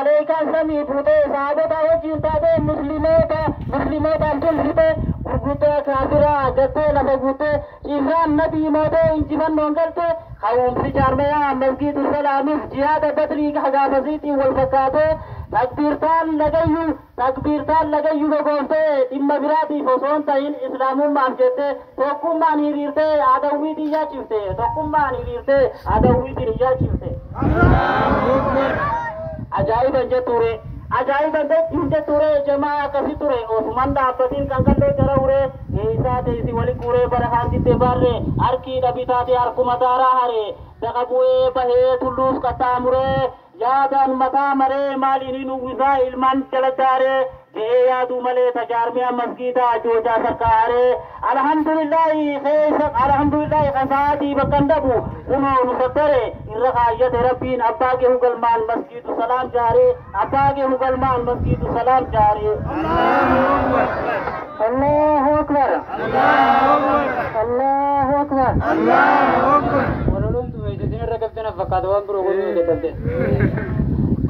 Malaikan samii fuutee saabota wajjin taatee musliimoota aljansiite gurguttee kaafiraa gattee lafa guuttee ciisaan nabii mootee injifannoon galtee ka'umsi jaarmayaa masgiidu salaamiif jihaada badrii hagaafasiitiin wal fakkaatee takbiirtaan lagayyuu gogoomtee dhimma biraatiif osoo hin ta'in islaamummaaf jettee tokkummaan hiriirtee adawwii xiyyaa cifte ajaa'iban jetture jamaa akkasi ture ofuman dhaabbatiin kan kalloo jara ure isaa teessi wali guuree bara haanditte barre harkii dhabitaate harkuma taaraa hare daqa bu'ee bahee tulluuf qaxxaamuree yaadaan mataa maree maaliin uwwisaa ilmaan jala jaaree ga'ee yaaduu malee tajaarmiyaa masgiidaa joojaa sarkaaree alhamdulillahi kasaatii bakkan dhabu kunoo nu sattare irra kaayyate rabbiin abbaa kee hugalmaan masgiidu salaam jaaree Allahu akbar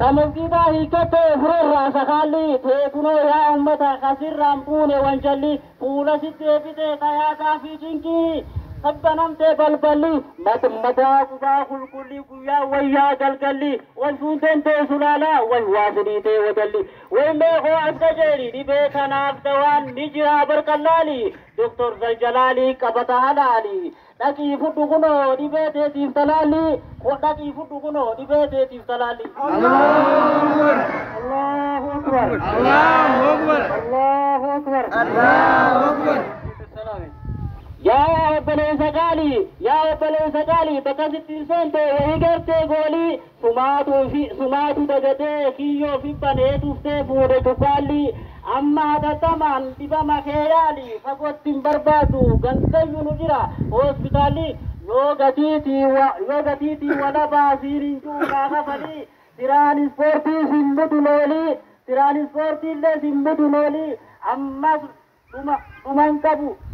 Kamasgida hiikate furerraa sakaalli teekunoo yaa ummata kasirraan puune wanjalli fuula sittee bitee kayaataa fi cinkii sabbanamtee balballi mataa kubaa kulkulli guyyaa wayyaa galgalli wal fuuteen tee sulaalaa way waasidhiitee wajalli way meekoo as qajeeli dhibee kanaaf dawaan ni jiraa barqallaali Doktor Zaljalaalii qabata halaali dhaqii fudhu kunoo dhibee teetiif talaalli dhaqii fudhu kunoo dhibee teetiif talaalli Allahu akbar yaa obboleessa qaalii bakka sittiin seente wahii gartee goolii sumaatu dagatee kiyyoo fi banee tuftee fuudhe cubbaalli amma hatattamaan dibama kee yaali fagootti hin barbaadu gantayyuu nu jira hospitaalli yoo gatiitii walabaa siirinjuu kaafafalii tiraanispoortii simbutu loolii ammas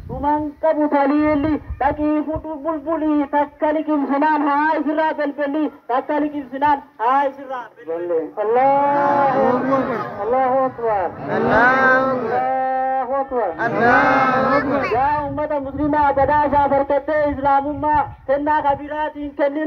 dhuman qabu taliilli dhaqii fudhu bulbulii takka liqimsinaan haa isirraa belbelli takka liqimsinaan haa isirraa belbelli Allahu akbar yaa ummata muslimaa badaasaa farkattee islaamummaa kennaa kabiraatiin kenne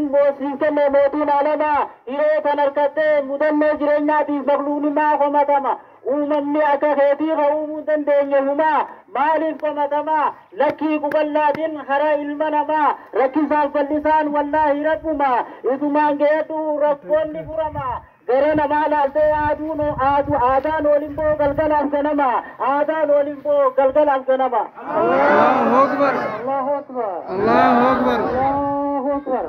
mootiin alamaa hiree kan harkattee mudannoo jireenyaatiif maqluunummaa komatama uumanni akka keetii uumuu dandeenye humaa maaliif komatamaa lakkii quballaatiin karaa ilma namaa rakkisaaf bal'isaan wallaahi rabbumaa isumaan geeddu rakkoonni furamaa gara namaa laaltee aadaan olimboo galgalaaf ganama Allahu akbar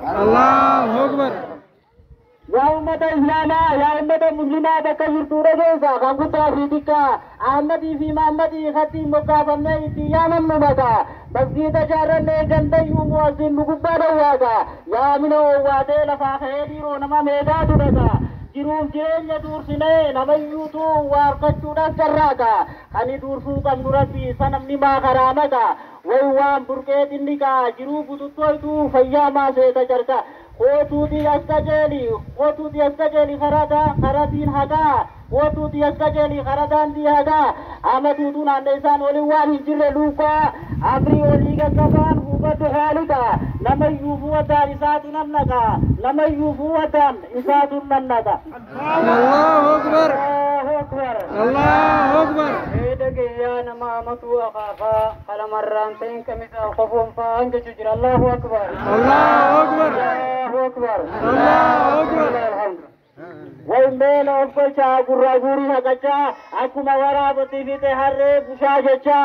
yaa ummata islaamaa yaa ummata muslimaa bakka jirtuu dhageessa kan guddaa fi xiqqaa ahmadii fi maammadii kattiin moggaafamnee itti yaamamnu mata masgiida jaarrannee gandayyuu mu'azzin nu gubbaa dhowwaata yaa mina owwaatee lafaa ka'ee dhiiroo nama meeqaatu dhaga jiruuf jireenya duursinee namayyuutu waarkachuudhaaf carraaqa kani duursuu qabnu rabbii sanamni maa karaamata way waan burqee xinniqaa jiruu bututtoytu fayyaa maaseeta jarka Kotuti askajeli karatin haga kotuti askajeli karadan di haga amatu tunan desan oli wan hijre luka amri oli gasaban hubatu halika namayufu watan isatun nannaka Allahu akbar edege ya nama amatu akhafa kalamarran ten kamisa khofum fa anja jujra Allahu akbar Waimbela ofkolcha gurraguri hagacha akkuma waraabatti fite harree bushaa jecha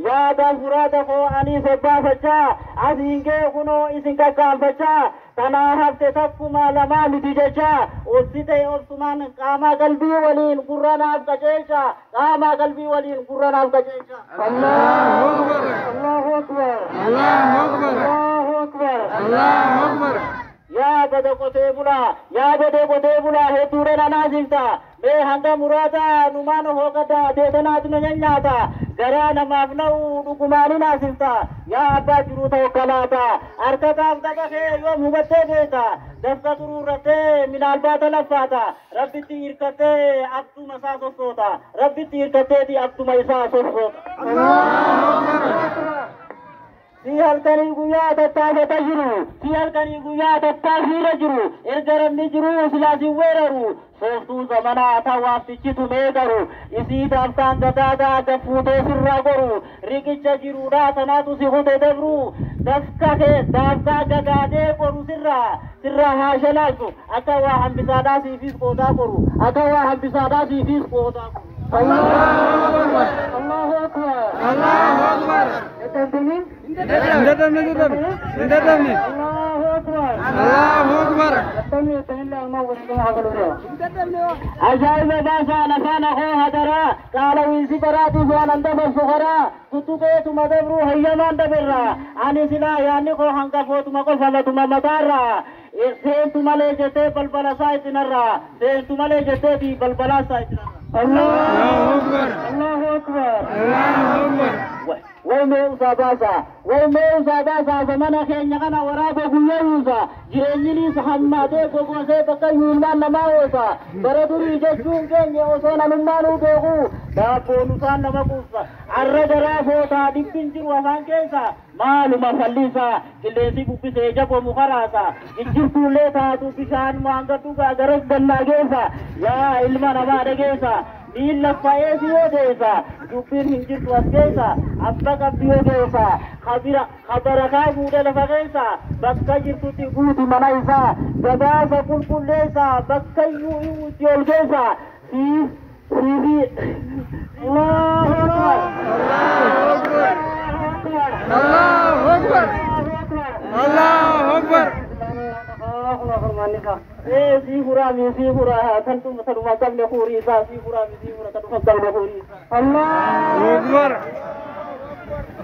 yaada furaata koo ani sobbaafachaa asiinkee kunoo isin kakkaanfacha kanaa hafte takkuma lamaa miti jecha obsite obsumaan qaamaa qalbii waliin gurranaaf qajeelcha Allahu akbar yaa bada qotee bulaa yaa badee qotee bulaa hedduudhaan anaa jilta mee hanga muraasa numaan hooqataa deetanaatu na nyaata garaa namaaf na'u dhugumaanii naasifta yaa abbaa jiruu ta'u kalaata harkataaf daba kee yoom hubattee beekta dafqa xuruurrattee minaal baata laffaata rabbitti hirkattee abduma isaa sossoota rabbitti hirkatteeti abduma isaa sossoota si halkanii guyyaa tattaafata jiru si halkanii guyyaa tattaafiirra jiru erga rabni jiru silaasin weeraru sooftuu zamanaa tawaaftichi tumee garu isii daaftaan gadaadaa akka fuutee sirraa goru riqicha jiruudha tanaatu si hute dabru daafkaa gagaadee qoru sirraa haasha laaltu akka waa hambisaadhaa siifis qoodaa qoru akka waa hambisaadhaa siifis qoodaa qoru Allahu Akbar Allahu Akbar أجايب باسا نفانا هو هدرا قال ويسي براتي فوانا اندب السخرا كتوكيت مدبرو هيمان دبرا عني سلا يعني خو حنقا فوت مقل فلتو ممتارا سينتو ملي جتي بلبلا سايتنرا سينتو ملي جتي بي بلبلا سايتنرا الله أكبر الله أكبر الله أكبر ويموسى باسا زمانا خينيا كان ورابا غيوسا جيريني سحماده غوغوسه بكيومان نماوسا بردوري جسون كينيا وسونا نمانو بيغو دابونسان نمكوسا الرجرا فوتا ديبنجر وسان كيسا مالوما فليسا كليسي بوبيسه جابو مخراسا انجرتو ليتا تو بيشان مانغتو غرس بناگيسا يا علما نما دگيسا नील लफाए दियो देसा जुपिर हिंजिर वस्केसा अब्बा का दियो देसा खबर का बूढ़े लफाएसा बक्का जिरतुती बूढ़ी मनाइसा जबा सकुल लेसा बक्का यू जोल गेसा सीवी अल्लाह अकबर अल्लाह अकबर अल्लाह अकबर سيفورا من سيفورا تنتم مثل ما قبل خوريسا سيفورا من سيفورا تنتم قبل خوريسا الله أكبر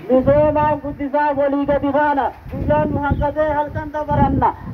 بسوما قدسا وليك دفانا سجان محقده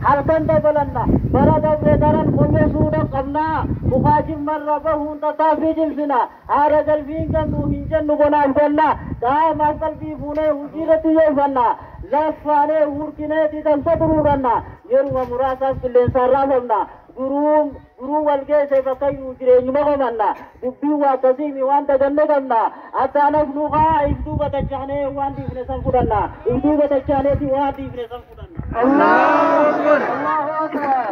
هل كنت بلنا برد ودرن قمسونا قمنا مخاجم من ربه تطافي جلسنا هارا قلبين كنتو هنجن نبنا الجنة دائما قلبي فونه وجيرة يوفنا لفانه وركنه تنصدرورنا يروى مراسا في الانسان رافمنا guruu walgeesse bakka iyyuu jireenyuma qomanna dubbii waa akkasiimi waan dagannegamna attaanaf nuqaa iftuu batachaanee waan dhiifne san fudhanna iftuu batachaaneeti waan dhiifne san fudhanna Allahu Akbar Allahu Akbar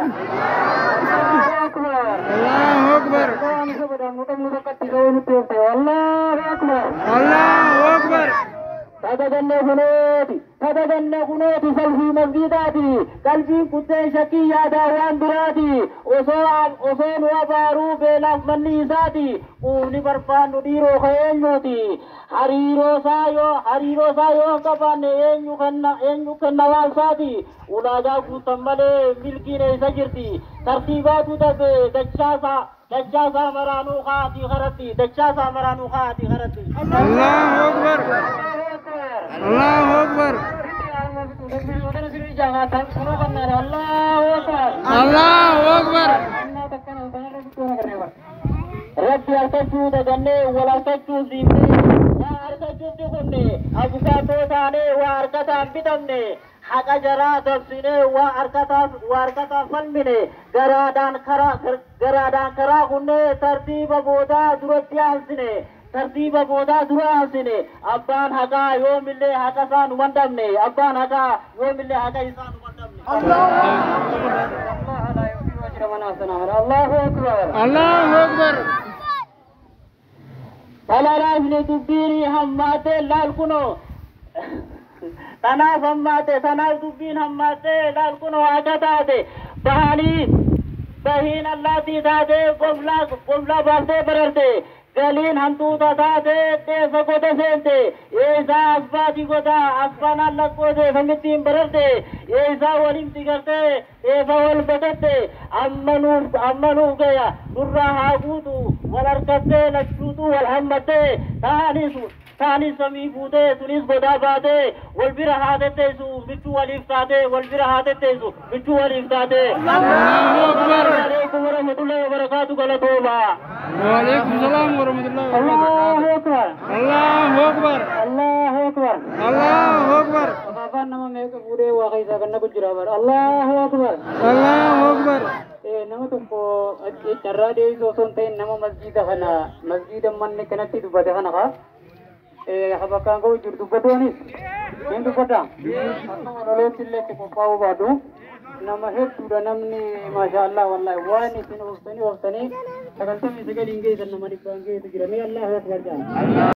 Allahu Akbar Allahu Akbar Allahu Akbar Allahu Akbar تدغن غنوتي سلفي مسجداتي قلبي كنتين شكي يادا وان براتي أصون وبارو بلاف مني ذاتي قولي برفان نديرو خينيوتي حريرو سايو كبان اينيو كنوال ساتي ونادا كنتمالي ملكي نيسا جرتي ترتيباتو دجاسا مرانو خاتي غرتي الله أكبر الله أكبر الله أكبر ربي أرتجو دغني ولا أرتجو زيمني وأرتجو دغني أبوكاتو ثاني وأركتا بدمني حق جرا دبسني وأركتا فلمني غرادان كرا غني ترتيب بودا درتي أنسني ترتيب بودا دراسني أبان حقا يوم اللي حقا سان وندمني أبان حقا يوم اللي حقا إنسان وندمني الله لا يغفر وجر من أحسن الله أكبر الله أكبر فلا رافني تبيني هماتي لالكنو تناف هماتي تناف تبين هماتي لالكنو عجتاتي بهين الله تيتاتي قبلا بارتي بررتي गलीन हम तू दादा दे सको दे सेंते ऐसा असबाती को दा असबाना लग को दे समितिम बरते ऐसा वलिम तिगरते ऐसा वल बदते अम्मनु गया दुर्रा हागुतु वलरकते लक्षुतु वलहम्मते तानिसु ثاني سمي فوده تونس بدا باده والبر هذا تيزو متو والإفتاده والبر هذا تيزو متو والإفتاده الله أكبر عليكم ورحمة الله وبركاته قال توبة وعليكم السلام ورحمة الله الله أكبر الله أكبر الله أكبر الله أكبر apa nama mereka bude wakai sahaja nak jurabar Allahu Akbar الله أكبر nama tu ko cara dia itu sonten nama masjid hana masjid manne kenati tu pada hana ka apa kan kau jurdu pada ni yang tu pada kalau tille tu pau badu nama het tu nama ni masya Allah wallahi wani sini waktu ni akan tu misalnya ingin dan nama dipanggil itu kira ni Allahu Akbar.